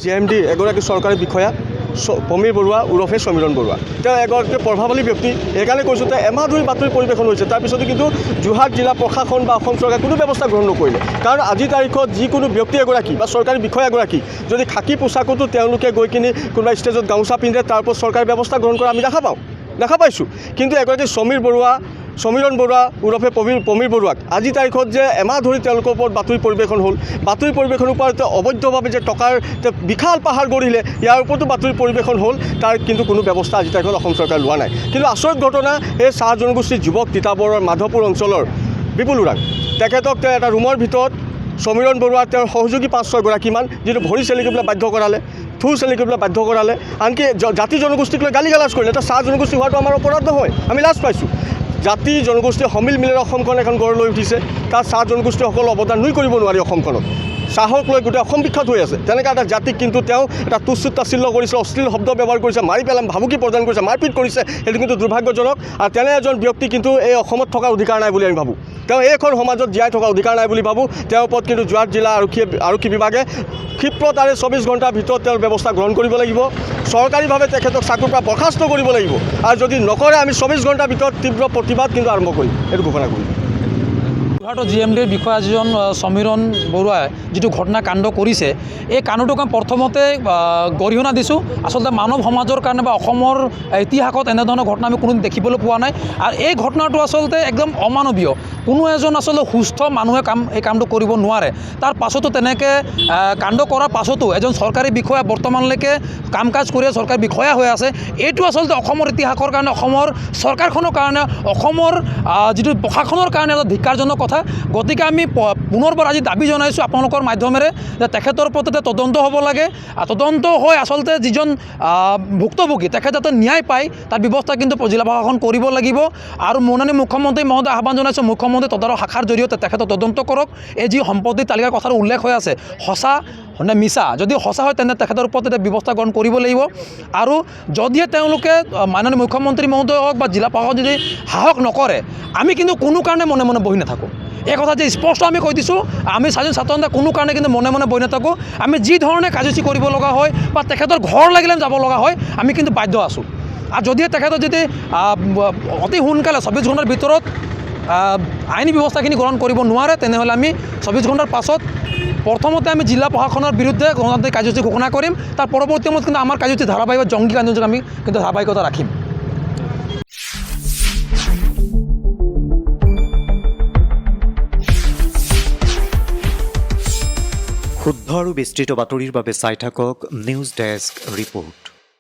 GMD এগৰাকী চৰকাৰী বিষয়া পমীৰ বৰুৱা ওৰফে সমীৰণ বৰুৱা তেওঁ এগৰাকী প্ৰভাৱশালী ব্যক্তি সেইকাৰণে কৈছোঁ যে এমাহ ধৰি বাতৰি পৰিৱেশন হৈছে তাৰপিছতো কিন্তু যোৰহাট জিলা প্ৰশাসন বা অসম চৰকাৰে কোনো ব্যৱস্থা গ্ৰহণ নকৰিলে কাৰণ আজিৰ তাৰিখত যিকোনো ব্যক্তি এগৰাকী বা চৰকাৰী বিষয়া এগৰাকী যদি খাকী পোছাকতো তেওঁলোকে গৈ কিনি কোনোবা ষ্টেজত গামোচা পিন্ধে তাৰ ওপৰত চৰকাৰে ব্যৱস্থা গ্ৰহণ কৰা আমি দেখা পাইছোঁ কিন্তু এগৰাকী সমীৰণ বৰুৱা ওৰফে পমীৰ বৰুৱাক আজিৰ তাৰিখত যে এমাহ ধৰি তেওঁলোকৰ ওপৰত বাতৰি পৰিৱেশন হ'ল বাতৰি পৰিৱেশনৰ ওপৰত অবৈধভাৱে যে টকাৰ বিশাল পাহাৰ গঢ়িলে ইয়াৰ ওপৰতো বাতৰি পৰিৱেশন হ'ল তাৰ কিন্তু কোনো ব্যৱস্থা আজিৰ তাৰিখত অসম চৰকাৰে লোৱা নাই কিন্তু আচৰিত ঘটনা এই চাহ জনগোষ্ঠীৰ যুৱক তিতাবৰৰ মাধৱপুৰ অঞ্চলৰ বিপুল ওৰাং তেখেতক এটা ৰুমৰ ভিতৰত সমীৰণ বৰুৱা তেওঁৰ সহযোগী 5-6গৰাকীমান যিটো ভৰি চেলিকিবলৈ বাধ্য কৰালে থুৰ চেলিকিবলৈ বাধ্য কৰালে আনকি জাতি জনগোষ্ঠীক লৈ গালি গালাজ কৰিলে এটা চাহ জনগোষ্ঠী হোৱাটো আমাৰ অপৰাধ নহয় আমি লাজ পাইছোঁ জাতি জনগোষ্ঠীয়ে সমিল মিলেৰে অসমখন এখন গঢ় লৈ উঠিছে তাত চাহ জনগোষ্ঠীসকলৰ অৱদান নুই কৰিব নোৱাৰি অসমখনত চাহক লৈ গোটেই অসম বিখ্যাত হৈ আছে তেনেকৈ এটা জাতিক কিন্তু তেওঁ এটা তুচ্ছ তাচ্ছিল্য কৰিছে অশ্লীল শব্দ ব্যৱহাৰ কৰিছে মাৰি পেলাই ভাবুকি প্ৰদান কৰিছে মাৰপিট কৰিছে সেইটো কিন্তু দুৰ্ভাগ্যজনক আৰু তেনে এজন ব্যক্তি কিন্তু এই অসমত থকাৰ অধিকাৰ নাই বুলি আমি ভাবোঁ তেওঁ এইখন সমাজত জীয়াই থকাৰ অধিকাৰ নাই বুলি ভাবোঁ তেওঁৰ ওপৰত কিন্তু যোৰহাট জিলা আৰক্ষী বিভাগে ক্ষিপ্ৰতাৰে 24 ঘণ্টাৰ ভিতৰত তেওঁৰ ব্যৱস্থা গ্ৰহণ কৰিব লাগিব চৰকাৰীভাৱে তেখেতক চাকৰিৰ পৰা বৰ্খাস্ত কৰিব লাগিব আৰু যদি নকৰে আমি 24 ঘণ্টাৰ ভিতৰত তীব্ৰ প্ৰতিবাদ কিন্তু আৰম্ভ কৰিম এইটো ঘোষণা কৰিম যোৰহাটৰ GMDৰ বিষয়া যিজন সমীৰণ বৰুৱাই যিটো ঘটনা কাণ্ড কৰিছে এই কাণ্ডটোক আমি প্ৰথমতে গৰিহণা দিছোঁ আচলতে মানৱ সমাজৰ কাৰণে বা অসমৰ ইতিহাসত এনেধৰণৰ ঘটনা আমি কোনোদিন দেখিবলৈ পোৱা নাই আৰু এই ঘটনাটো আচলতে একদম অমানৱীয় কোনো এজন আচলতে সুস্থ মানুহে এই কামটো কৰিব নোৱাৰে তাৰ পাছতো তেনেকৈ কাণ্ড কৰাৰ পাছতো এজন চৰকাৰী বিষয়া বৰ্তমানলৈকে কাম কাজ কৰি চৰকাৰী বিষয়া হৈ আছে এইটো আচলতে অসমৰ ইতিহাসৰ কাৰণে অসমৰ চৰকাৰখনৰ কাৰণে অসমৰ যিটো প্ৰশাসনৰ কাৰণে এটা ধিক্কাৰজনক কথা গতিকে আমি পুনৰবাৰ আজি দাবী জনাইছোঁ আপোনালোকৰ মাধ্যমেৰে যে তেখেতৰ ওপৰত তদন্ত হ'ব লাগে আৰু তদন্ত হৈ আচলতে যিজন ভুক্তভোগী তেখেত যাতে ন্যায় পায় তাৰ ব্যৱস্থা কিন্তু জিলা প্ৰশাসন কৰিব লাগিব আৰু মাননীয় মুখ্যমন্ত্ৰী মহোদয় আহ্বান জনাইছোঁ মুখ্যমন্ত্ৰী তদাৰক শাখাৰ জৰিয়তে তেখেতক তদন্ত কৰক এই যি সম্পত্তিৰ তালিকাৰ কথাটো উল্লেখ হৈ আছে সঁচা নে মিছা যদি সঁচা হয় তেন্তে তেখেতৰ ওপৰত ব্যৱস্থা গ্ৰহণ কৰিব লাগিব আৰু যদিহে তেওঁলোকে মাননীয় মুখ্যমন্ত্ৰী মহোদয় হওক বা জিলা প্ৰশাসন যদি সাহস নকৰে আমি কিন্তু কোনো কাৰণে মনে মনে বহি নাথাকোঁ এই কথা যে স্পষ্ট আমি কৈ দিছোঁ আমি চাৰিজন ছাত্ৰ কোনো কাৰণে কিন্তু মনে মনে বহি নাথাকোঁ আমি যি ধৰণে কাৰ্যসূচী কৰিব লগা হয় বা তেখেতৰ ঘৰ লাগিলে যাব লগা হয় আমি কিন্তু বাধ্য আছোঁ আৰু যদিহে তেখেতৰ যদি অতি সোনকালে 24 ঘণ্টাৰ ভিতৰত আইনী ব্যৱস্থাখিনি গ্ৰহণ কৰিব নোৱাৰে তেনেহ'লে আমি 24 ঘণ্টাৰ পাছত প্ৰথমতে আমি জিলা প্ৰশাসনৰ বিৰুদ্ধে গণতান্ত্ৰিক কাৰ্যসূচী ঘোষণা কৰিম তাৰ পৰৱৰ্তী সময়ত কিন্তু আমাৰ কাৰ্যসূচী ধাৰাবাহিক জংগী কাৰ্যসূচী আমি কিন্তু ধাৰাবাহিকতা ৰাখিম শুদ্ধ আৰু বিস্তৃত বাতৰিৰ বাবে চাই থাকক নিউজ ডেস্ক ৰিপৰ্ট।